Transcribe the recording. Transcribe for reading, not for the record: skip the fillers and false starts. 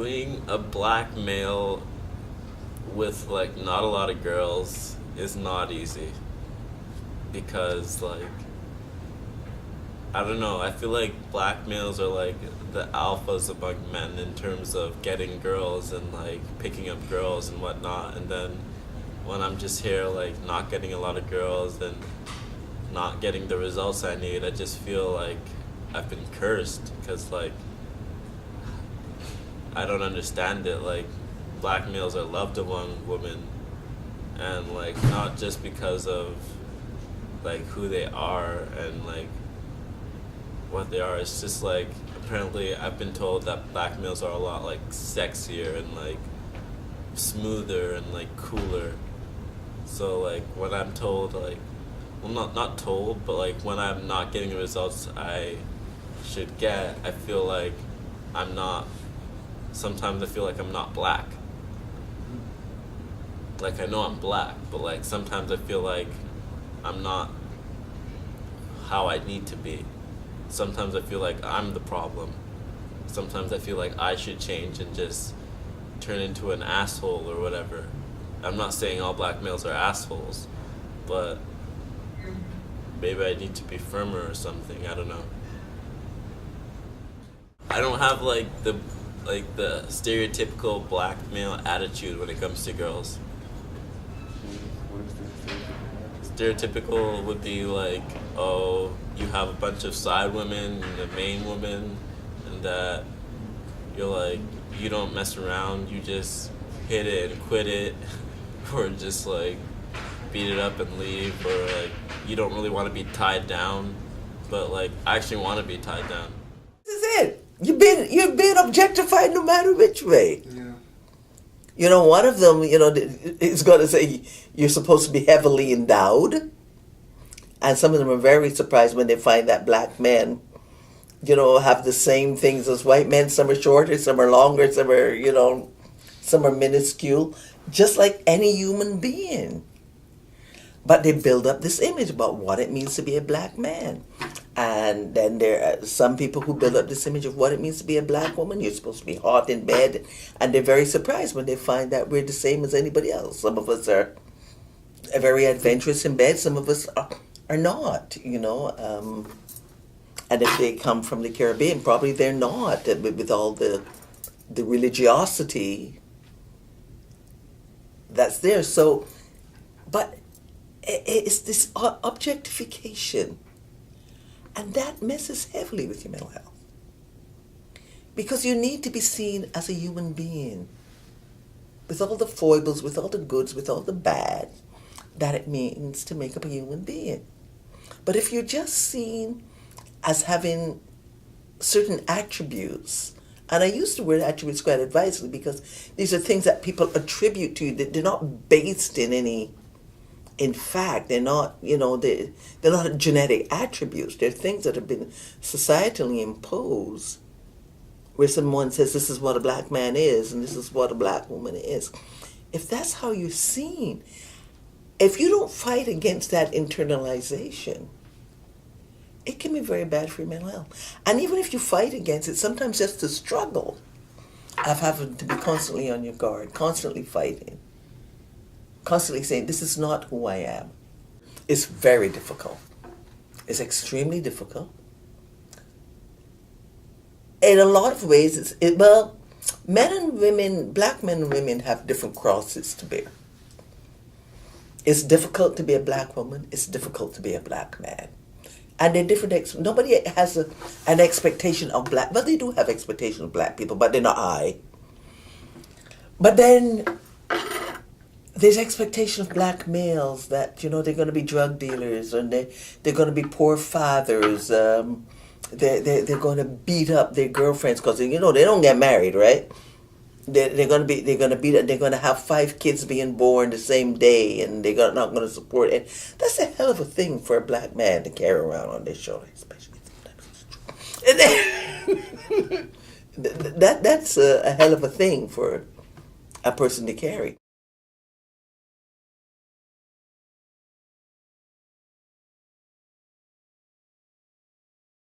Being a black male with like not a lot of girls is not easy because like I don't know, I feel like black males are like the alphas among men in terms of getting girls and like picking up girls and whatnot, and then when I'm just here like not getting a lot of girls and not getting the results I need, I just feel like I've been cursed because like I don't understand it. Like black males are loved among women, and like not just because of like who they are and like what they are. It's just like apparently I've been told that black males are a lot like sexier and like smoother and like cooler. So like when I'm told like, well not told, but like when I'm not getting the results I should get, I feel like I'm not. Sometimes I feel like I'm not black. Like I know I'm black, but like sometimes I feel like I'm not how I need to be. Sometimes I feel like I'm the problem. Sometimes I feel like I should change and just turn into an asshole or whatever. I'm not saying all black males are assholes, but maybe I need to be firmer or something. I don't know. I don't have like the stereotypical black male attitude when it comes to girls. What is the Stereotypical would be like, oh, you have a bunch of side women and the main woman, and that you're like, you don't mess around, you just hit it and quit it, or just like beat it up and leave, or like you don't really want to be tied down, but like I actually want to be tied down. This is it. You're being objectified no matter which way. Yeah. You know, one of them, you know, is going to say you're supposed to be heavily endowed. And some of them are very surprised when they find that black men, you know, have the same things as white men. Some are shorter, some are longer, some are, you know, some are minuscule. Just like any human being. But they build up this image about what it means to be a black man. And then there are some people who build up this image of what it means to be a black woman. You're supposed to be hot in bed. And they're very surprised when they find that we're the same as anybody else. Some of us are very adventurous in bed. Some of us are not, you know. And if they come from the Caribbean, probably they're not. With all the religiosity that's there. So, but it's this objectification. And that messes heavily with your mental health. Because you need to be seen as a human being. With all the foibles, with all the goods, with all the bad that it means to make up a human being. But if you're just seen as having certain attributes, and I use the word attributes quite advisedly because these are things that people attribute to you, that they're not based in any. In fact, they're not, you know, they're not genetic attributes. They're things that have been societally imposed, where someone says this is what a black man is and this is what a black woman is. If that's how you're seen, if you don't fight against that internalization, it can be very bad for your mental health. And even if you fight against it, sometimes just the struggle of having to be constantly on your guard, constantly fighting, constantly saying, this is not who I am. It's very difficult. It's extremely difficult. In a lot of ways, men and women, black men and women have different crosses to bear. It's difficult to be a black woman. It's difficult to be a black man. And they're different. Nobody has an expectation of black, well, they do have expectations of black people, but they're not high. But then there's expectation of black males that, you know, they're going to be drug dealers and they're going to be poor fathers. They're going to beat up their girlfriends because, you know, they don't get married, right? They're going to beat up. They're going to have 5 kids being born the same day, and they're not going to support it. That's a hell of a thing for a black man to carry around on their shoulder, especially sometimes. That's a hell of a thing for a person to carry.